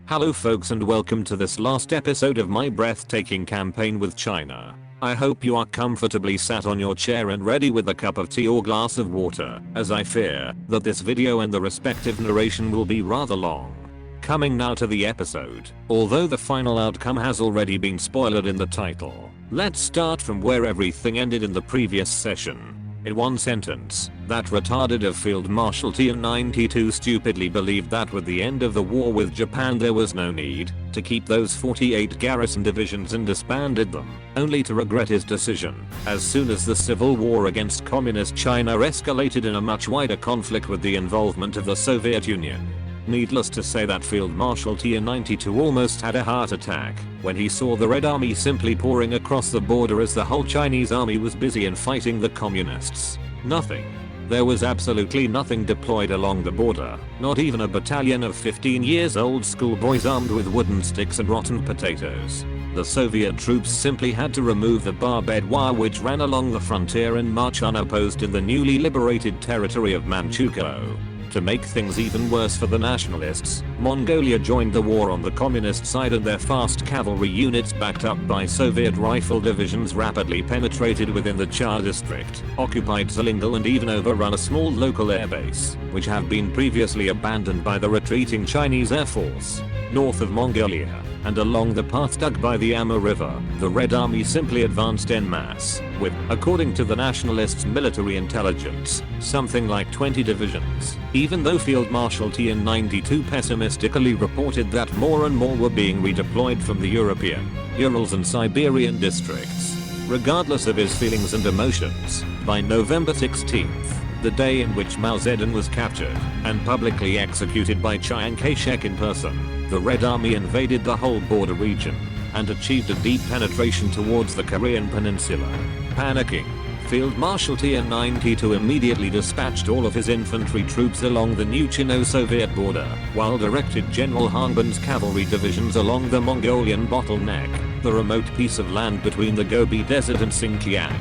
Hello folks and welcome to this last episode of my breathtaking campaign with China. I hope you are comfortably sat on your chair and ready with a cup of tea or glass of water, as I fear that this video and the respective narration will be rather long. Coming now to the episode, although the final outcome has already been spoiled in the title. Let's start from where everything ended in the previous session. In one sentence, that retarded of Field Marshal TN-92 stupidly believed that with the end of the war with Japan there was no need to keep those 48 garrison divisions and disbanded them, only to regret his decision as soon as the civil war against communist China escalated in a much wider conflict with the involvement of the Soviet Union. Needless to say that Field Marshal TN-92 almost had a heart attack when he saw the Red Army simply pouring across the border as the whole Chinese army was busy in fighting the communists. Nothing. There was absolutely nothing deployed along the border, not even a battalion of 15-year-old schoolboys armed with wooden sticks and rotten potatoes. The Soviet troops simply had to remove the barbed wire which ran along the frontier and march unopposed in the newly liberated territory of Manchukuo. To make things even worse for the nationalists, Mongolia joined the war on the communist side and their fast cavalry units backed up by Soviet rifle divisions rapidly penetrated within the Char district, occupied Zilingal and even overrun a small local airbase, which had been previously abandoned by the retreating Chinese Air Force. North of Mongolia, and along the path dug by the Amur River, the Red Army simply advanced en masse, with, according to the nationalists' military intelligence, something like 20 divisions, even though Field Marshal TN-92 pessimistically reported that more and more were being redeployed from the European, Urals and Siberian districts. Regardless of his feelings and emotions, by November 16th, the day in which Mao Zedong was captured and publicly executed by Chiang Kai-shek in person, the Red Army invaded the whole border region and achieved a deep penetration towards the Korean peninsula. Panicking, Field Marshal TN-92 immediately dispatched all of his infantry troops along the new Chino-Soviet border, while directed General Hanban's cavalry divisions along the Mongolian bottleneck, the remote piece of land between the Gobi Desert and Xinjiang.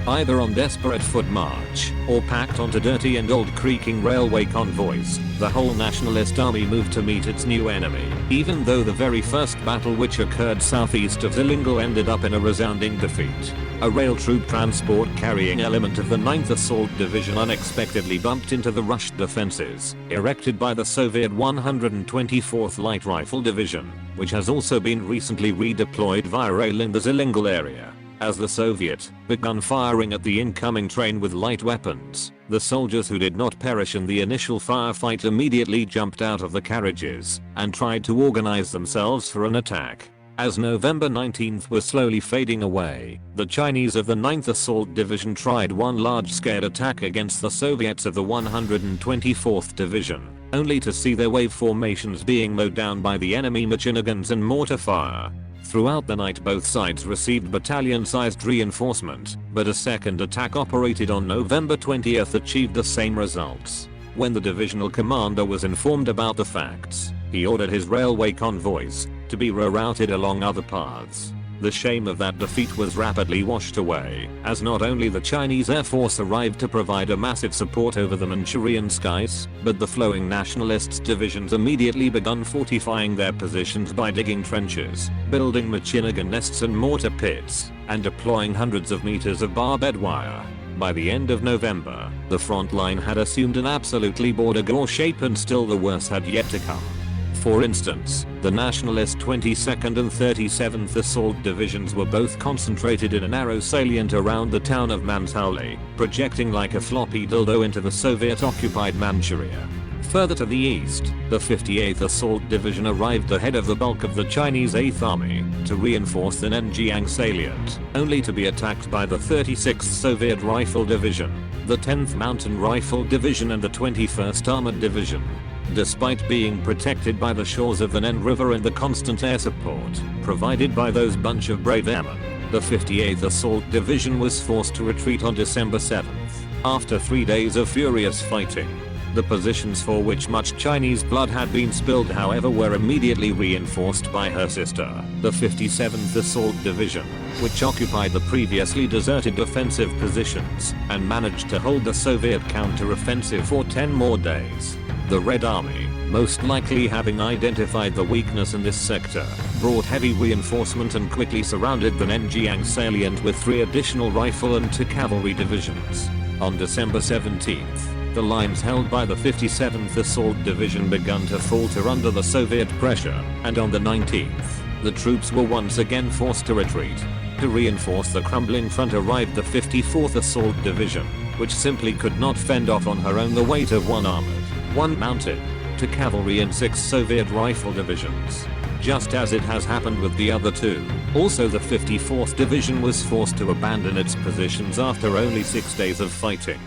Either on desperate foot march, or packed onto dirty and old creaking railway convoys, the whole nationalist army moved to meet its new enemy, even though the very first battle which occurred southeast of Zilingal ended up in a resounding defeat. A rail troop transport carrying element of the 9th Assault Division unexpectedly bumped into the rushed defenses, erected by the Soviet 124th Light Rifle Division, which has also been recently redeployed via rail in the Zilingal area. As the Soviet begun firing at the incoming train with light weapons, the soldiers who did not perish in the initial firefight immediately jumped out of the carriages and tried to organize themselves for an attack. As November 19th was slowly fading away, the Chinese of the 9th Assault Division tried one large-scale attack against the Soviets of the 124th Division, only to see their wave formations being mowed down by the enemy machine guns and mortar fire. Throughout the night both sides received battalion-sized reinforcement, but a second attack operated on November 20th achieved the same results. When the divisional commander was informed about the facts, he ordered his railway convoys to be rerouted along other paths. The shame of that defeat was rapidly washed away, as not only the Chinese Air Force arrived to provide a massive support over the Manchurian skies, but the flowing nationalists' divisions immediately begun fortifying their positions by digging trenches, building machine gun nests and mortar pits, and deploying hundreds of meters of barbed wire. By the end of November, the front line had assumed an absolutely border gore shape and still the worst had yet to come. For instance, the nationalist 22nd and 37th Assault Divisions were both concentrated in a narrow salient around the town of Mansauli, projecting like a floppy dildo into the Soviet-occupied Manchuria. Further to the east, the 58th Assault Division arrived ahead of the bulk of the Chinese 8th Army to reinforce the Nenjiang salient, only to be attacked by the 36th Soviet Rifle Division, the 10th Mountain Rifle Division and the 21st Armored Division. Despite being protected by the shores of the Nen River and the constant air support provided by those bunch of brave airmen, the 58th Assault Division was forced to retreat on December 7th, after 3 days of furious fighting. The positions for which much Chinese blood had been spilled however were immediately reinforced by her sister, the 57th Assault Division, which occupied the previously deserted defensive positions and managed to hold the Soviet counter-offensive for 10 more days. The Red Army, most likely having identified the weakness in this sector, brought heavy reinforcement and quickly surrounded the Nenjiang salient with 3 additional rifle and 2 cavalry divisions. On December 17th, the lines held by the 57th Assault Division began to falter under the Soviet pressure, and on the 19th, the troops were once again forced to retreat. To reinforce the crumbling front arrived the 54th Assault Division, which simply could not fend off on her own the weight of 1 armored, 1 mounted, 2 cavalry and 6 Soviet rifle divisions. Just as it has happened with the other 2, also the 54th Division was forced to abandon its positions after only 6 days of fighting.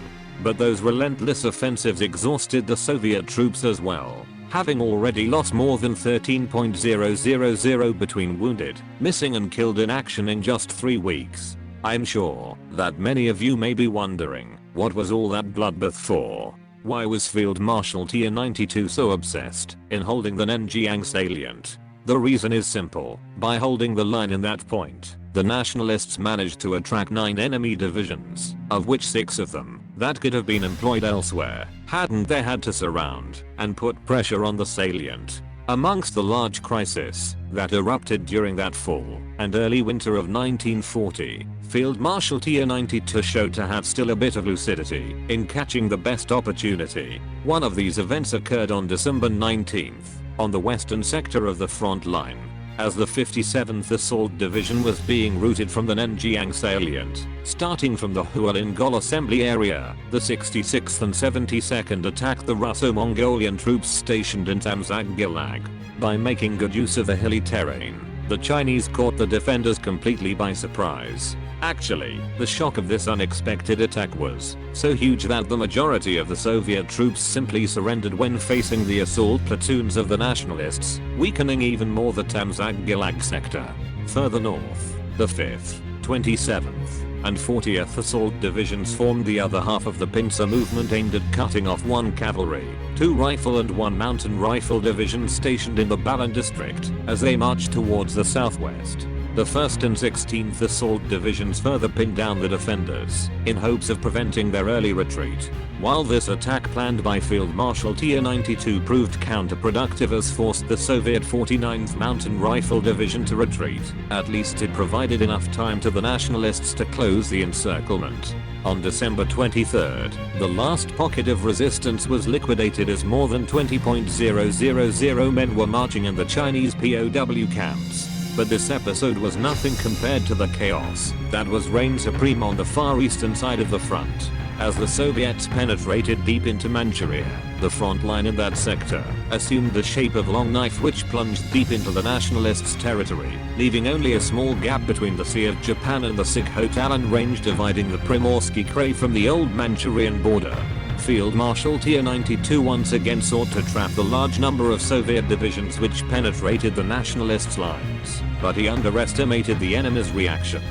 But those relentless offensives exhausted the Soviet troops as well, having already lost more than 13,000 between wounded, missing and killed in action in just 3 weeks. I'm sure that many of you may be wondering, what was all that bloodbath for? Why was Field Marshal Tier-92 so obsessed in holding the Nenjiang salient? The reason is simple. By holding the line in that point, the nationalists managed to attract 9 enemy divisions, of which 6 of them that could have been employed elsewhere, hadn't they had to surround and put pressure on the salient. Amongst the large crisis that erupted during that fall and early winter of 1940, Field Marshal Tier-92 showed to have still a bit of lucidity in catching the best opportunity. One of these events occurred on December 19th, on the western sector of the front line. As the 57th Assault Division was being routed from the Nenjiang salient, starting from the Hualingol assembly area, the 66th and 72nd attacked the Russo-Mongolian troops stationed in Tamzag-Gilag. By making good use of the hilly terrain, the Chinese caught the defenders completely by surprise. Actually, the shock of this unexpected attack was so huge that the majority of the Soviet troops simply surrendered when facing the assault platoons of the nationalists, weakening even more the Tamzag-Gilag sector. Further north, the 5th, 27th, and 40th Assault Divisions formed the other half of the pincer movement aimed at cutting off 1 cavalry, 2 rifle and 1 mountain rifle divisions stationed in the Balan district as they marched towards the southwest. The 1st and 16th Assault Divisions further pinned down the defenders in hopes of preventing their early retreat. While this attack planned by Field Marshal Tier-92 proved counterproductive as forced the Soviet 49th Mountain Rifle Division to retreat, at least it provided enough time to the nationalists to close the encirclement. On December 23rd, the last pocket of resistance was liquidated as more than 20,000 men were marching in the Chinese POW camps. But this episode was nothing compared to the chaos that was reigned supreme on the far eastern side of the front. As the Soviets penetrated deep into Manchuria, the front line in that sector assumed the shape of a long knife which plunged deep into the nationalists' territory, leaving only a small gap between the Sea of Japan and the Sikhote-Alin Range dividing the Primorsky Krai from the old Manchurian border. Field Marshal Tier-92 once again sought to trap the large number of Soviet divisions which penetrated the nationalists' lines, but he underestimated the enemy's reaction.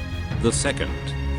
The 2nd,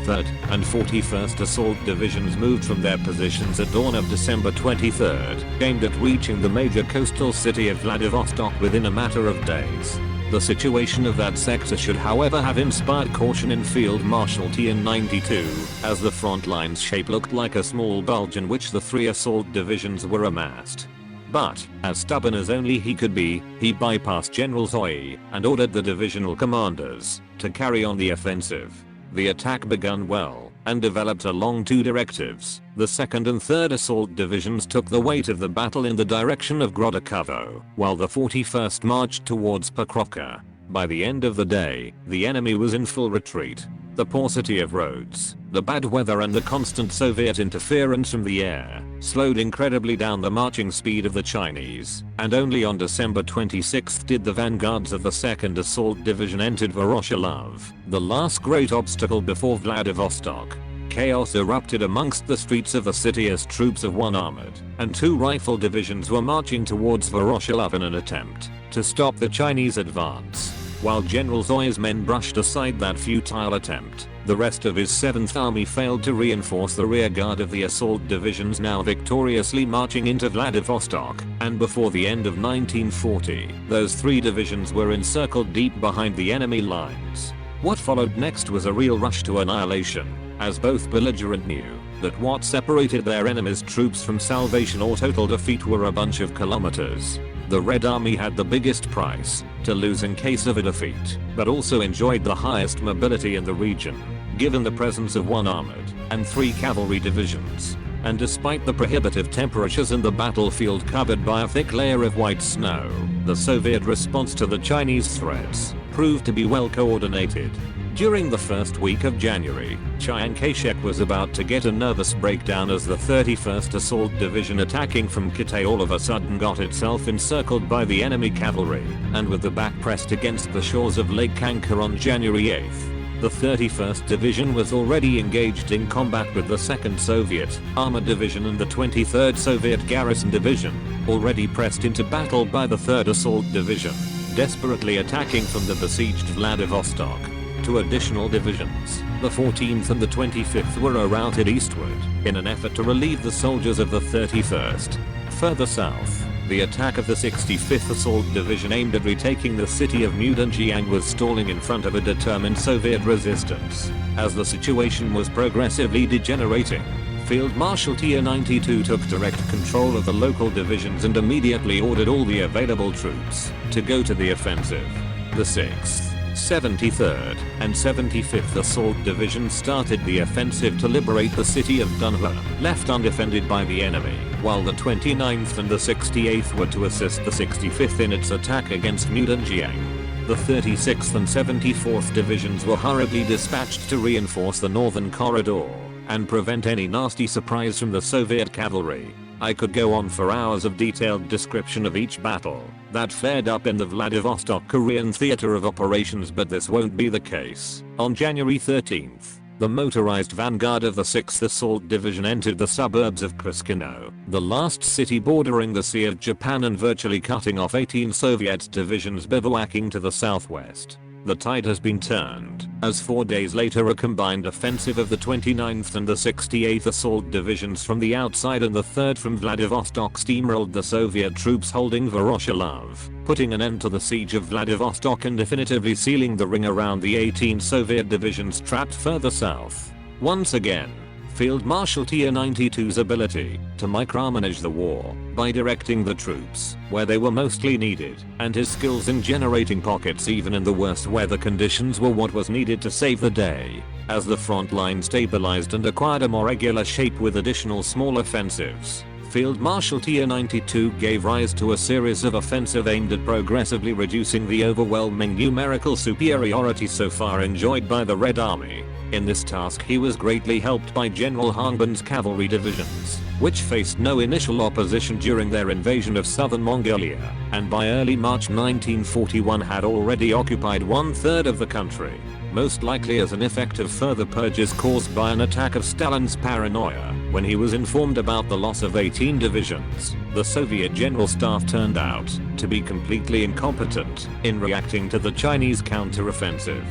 3rd, and 41st Assault Divisions moved from their positions at dawn of December 23rd, aimed at reaching the major coastal city of Vladivostok within a matter of days. The situation of that sector should however have inspired caution in Field Marshal Tier-92, as the front line's shape looked like a small bulge in which the 3 assault divisions were amassed. But, as stubborn as only he could be, he bypassed General HOI and ordered the divisional commanders to carry on the offensive. The attack began well and developed along 2 directives. The 2nd and 3rd Assault Divisions took the weight of the battle in the direction of Grodokovo, while the 41st marched towards Pokrovka. By the end of the day, the enemy was in full retreat. The paucity of roads, the bad weather and the constant Soviet interference from the air slowed incredibly down the marching speed of the Chinese, and only on December 26th did the vanguards of the 2nd Assault Division enter Voroshilov, the last great obstacle before Vladivostok. Chaos erupted amongst the streets of the city as troops of 1 armored and 2 rifle divisions were marching towards Voroshilov in an attempt to stop the Chinese advance. While General Zoya's men brushed aside that futile attempt, the rest of his 7th Army failed to reinforce the rear guard of the assault divisions now victoriously marching into Vladivostok, and before the end of 1940, those 3 divisions were encircled deep behind the enemy lines. What followed next was a real rush to annihilation, as both belligerents knew that what separated their enemy's troops from salvation or total defeat were a bunch of kilometers. The Red Army had the biggest price to lose in case of a defeat, but also enjoyed the highest mobility in the region, given the presence of 1 armored and 3 cavalry divisions. And despite the prohibitive temperatures and the battlefield covered by a thick layer of white snow, the Soviet response to the Chinese threats proved to be well coordinated. During the first week of January, Chiang Kai-shek was about to get a nervous breakdown as the 31st Assault Division attacking from Kitay all of a sudden got itself encircled by the enemy cavalry, and with the back pressed against the shores of Lake Kangkar on January 8th. The 31st Division was already engaged in combat with the 2nd Soviet Armored Division and the 23rd Soviet Garrison Division, already pressed into battle by the 3rd Assault Division, desperately attacking from the besieged Vladivostok. 2 additional divisions, the 14th and the 25th, were routed eastward in an effort to relieve the soldiers of the 31st. Further south, the attack of the 65th Assault Division aimed at retaking the city of Mudanjiang was stalling in front of a determined Soviet resistance. As the situation was progressively degenerating, Field Marshal Tier-92 took direct control of the local divisions and immediately ordered all the available troops to go to the offensive. The 6th, 73rd, and 75th Assault Division started the offensive to liberate the city of Dunhua, left undefended by the enemy, while the 29th and the 68th were to assist the 65th in its attack against Mudanjiang. The 36th and 74th Divisions were hurriedly dispatched to reinforce the northern corridor and prevent any nasty surprise from the Soviet cavalry. I could go on for hours of detailed description of each battle that flared up in the Vladivostok Korean theater of operations, but this won't be the case. On January 13th, the motorized vanguard of the 6th Assault Division entered the suburbs of Koskino, the last city bordering the Sea of Japan, and virtually cutting off 18 Soviet divisions bivouacking to the southwest. The tide has been turned, as 4 days later a combined offensive of the 29th and the 68th Assault Divisions from the outside and the 3rd from Vladivostok steamrolled the Soviet troops holding Voroshilov, putting an end to the siege of Vladivostok and definitively sealing the ring around the 18 Soviet divisions trapped further south. Once again, Field Marshal Tier-92's ability to micromanage the war by directing the troops where they were mostly needed, and his skills in generating pockets even in the worst weather conditions, were what was needed to save the day. As the front line stabilized and acquired a more regular shape with additional small offensives, Field Marshal Tier-92 gave rise to a series of offensives aimed at progressively reducing the overwhelming numerical superiority so far enjoyed by the Red Army. In this task he was greatly helped by General Hangbin's cavalry divisions, which faced no initial opposition during their invasion of southern Mongolia, and by early March 1941 had already occupied 1/3 of the country, most likely as an effect of further purges caused by an attack of Stalin's paranoia. When he was informed about the loss of 18 divisions, the Soviet General Staff turned out to be completely incompetent in reacting to the Chinese counteroffensive.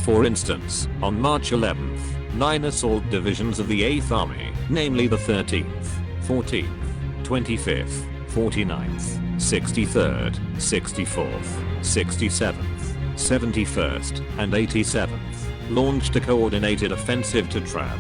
For instance, on March 11th, 9 assault divisions of the 8th Army, namely the 13th, 14th, 25th, 49th, 63rd, 64th, 67th, 71st, and 87th, launched a coordinated offensive to trap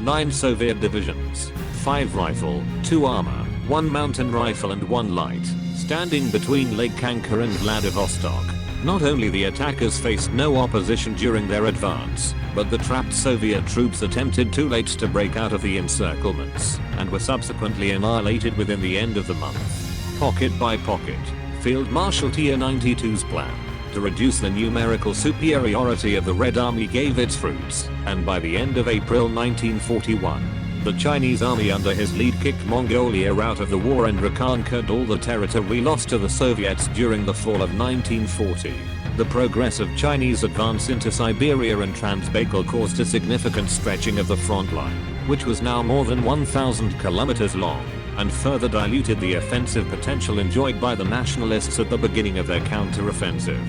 9 Soviet divisions, 5 rifle, 2 armor, 1 mountain rifle and 1 light, standing between Lake Kangkar and Vladivostok. Not only the attackers faced no opposition during their advance, but the trapped Soviet troops attempted too late to break out of the encirclements, and were subsequently annihilated within the end of the month. Pocket by pocket, Field Marshal Tier-92's plan to reduce the numerical superiority of the Red Army gave its fruits, and by the end of April 1941, the Chinese army under his lead kicked Mongolia out of the war and reconquered all the territory lost to the Soviets during the fall of 1940. The progress of Chinese advance into Siberia and Transbaikal caused a significant stretching of the front line, which was now more than 1,000 kilometers long, and further diluted the offensive potential enjoyed by the nationalists at the beginning of their counteroffensive.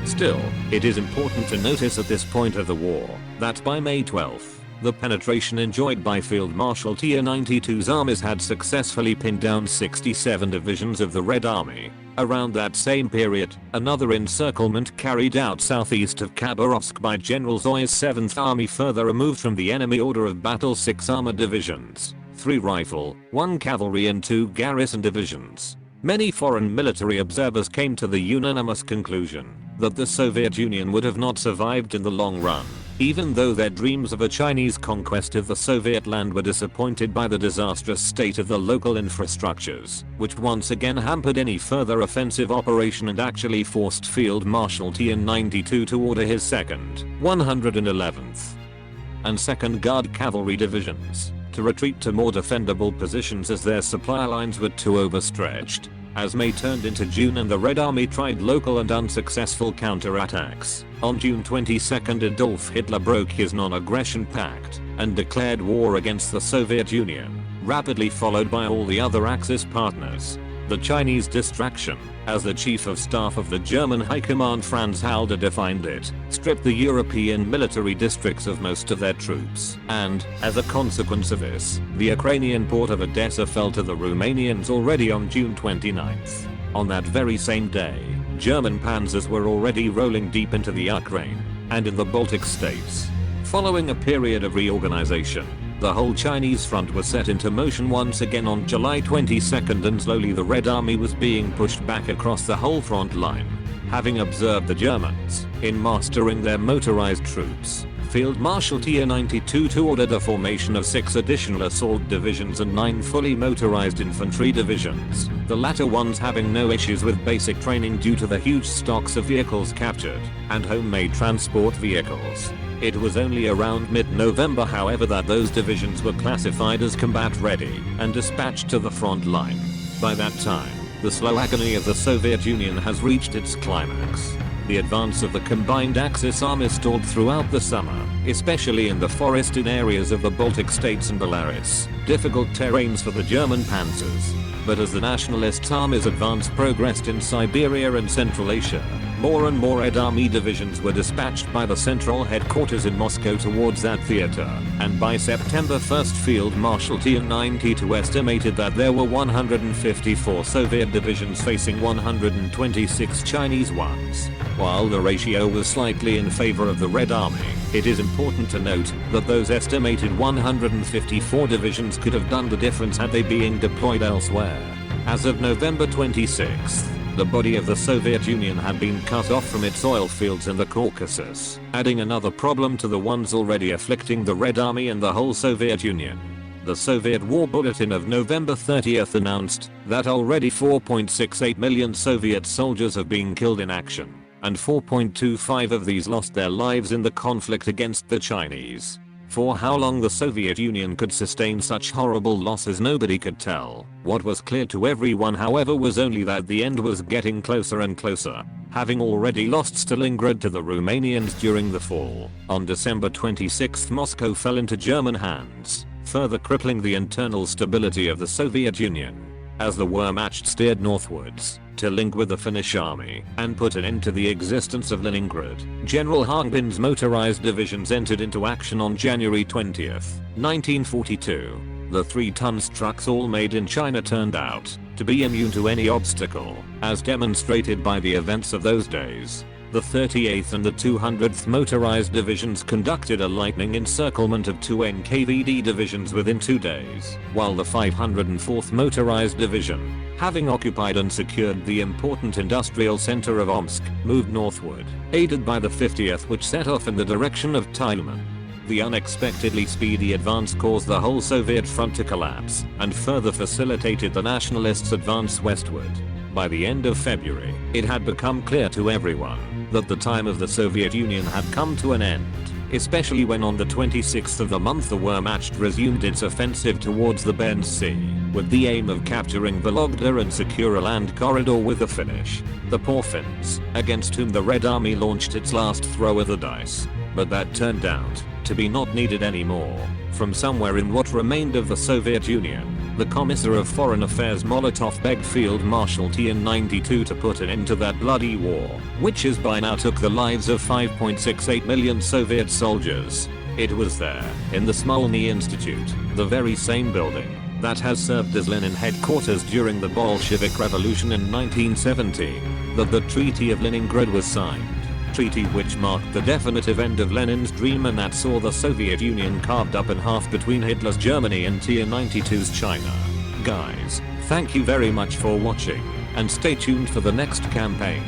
Still, it is important to notice at this point of the war that by May 12th, The penetration enjoyed by Field Marshal Tier-92's armies had successfully pinned down 67 divisions of the Red Army. Around that same period, another encirclement carried out southeast of Khabarovsk by General Zoya's 7th Army further removed from the enemy order of battle 6 armored divisions, 3 rifle, 1 cavalry and 2 garrison divisions. Many foreign military observers came to the unanimous conclusion that the Soviet Union would have not survived in the long run, even though their dreams of a Chinese conquest of the Soviet land were disappointed by the disastrous state of the local infrastructures, which once again hampered any further offensive operation and actually forced Field Marshal Tian-92 to order his 2nd, 111th, and 2nd Guard Cavalry Divisions to retreat to more defendable positions as their supply lines were too overstretched. As May turned into June and the Red Army tried local and unsuccessful counterattacks, on June 22nd Adolf Hitler broke his non-aggression pact and declared war against the Soviet Union, rapidly followed by all the other Axis partners. The Chinese distraction, as the Chief of Staff of the German High Command Franz Halder defined it, stripped the European military districts of most of their troops, and, as a consequence of this, the Ukrainian port of Odessa fell to the Romanians already on June 29th. On that very same day, German panzers were already rolling deep into the Ukraine and in the Baltic states. Following a period of reorganization, the whole Chinese front was set into motion once again on July 22nd, and slowly the Red Army was being pushed back across the whole front line. Having observed the Germans in mastering their motorized troops, Field Marshal Tier-92 ordered a formation of 6 additional assault divisions and 9 fully motorized infantry divisions, the latter ones having no issues with basic training due to the huge stocks of vehicles captured and homemade transport vehicles. It was only around mid-November, however, that those divisions were classified as combat ready and dispatched to the front line. By that time, the slow agony of the Soviet Union has reached its climax. The advance of the combined Axis armies stalled throughout the summer, especially in the forested areas of the Baltic states and Belarus, difficult terrains for the German panzers. But as the nationalist armies' advance progressed in Siberia and Central Asia, more and more Red Army divisions were dispatched by the central headquarters in Moscow towards that theater, and by September 1st Field Marshal Tian-92 estimated that there were 154 Soviet divisions facing 126 Chinese ones. While the ratio was slightly in favor of the Red Army, it is important to note that those estimated 154 divisions could have done the difference had they been deployed elsewhere. As of November 26th, the body of the Soviet Union had been cut off from its oil fields in the Caucasus, adding another problem to the ones already afflicting the Red Army and the whole Soviet Union. The Soviet War Bulletin of November 30th announced that already 4.68 million Soviet soldiers have been killed in action, and 4.25 of these lost their lives in the conflict against the Chinese. For how long the Soviet Union could sustain such horrible losses nobody could tell. What was clear to everyone, however, was only that the end was getting closer and closer, having already lost Stalingrad to the Romanians during the fall. On December 26th Moscow fell into German hands, further crippling the internal stability of the Soviet Union. As the Wehrmacht steered northwards to link with the Finnish army and put an end to the existence of Leningrad, General Hangbin's motorized divisions entered into action on January 20th, 1942. The 3-ton trucks, all made in China, turned out to be immune to any obstacle, as demonstrated by the events of those days. The 38th and the 200th Motorized Divisions conducted a lightning encirclement of 2 NKVD divisions within 2 days, while the 504th Motorized Division, having occupied and secured the important industrial center of Omsk, moved northward, aided by the 50th, which set off in the direction of Tyumen. The unexpectedly speedy advance caused the whole Soviet front to collapse and further facilitated the nationalists' advance westward. By the end of February, it had become clear to everyone that the time of the Soviet Union had come to an end, especially when on the 26th of the month the Wehrmacht resumed its offensive towards the Barents Sea, with the aim of capturing Vologda and secure a land corridor with the Finnish, the poor Finns, against whom the Red Army launched its last throw of the dice. But that turned out to be not needed anymore. From somewhere in what remained of the Soviet Union, the Commissar of Foreign Affairs Molotov begged Field Marshal Tian-92 to put an end to that bloody war, which has by now took the lives of 5.68 million Soviet soldiers. It was there, in the Smolny Institute, the very same building that has served as Lenin headquarters during the Bolshevik Revolution in 1970, that the Treaty of Leningrad was signed. Treaty which marked the definitive end of Lenin's dream and that saw the Soviet Union carved up in half between Hitler's Germany and Tier 92's China. Guys, thank you very much for watching, and stay tuned for the next campaign.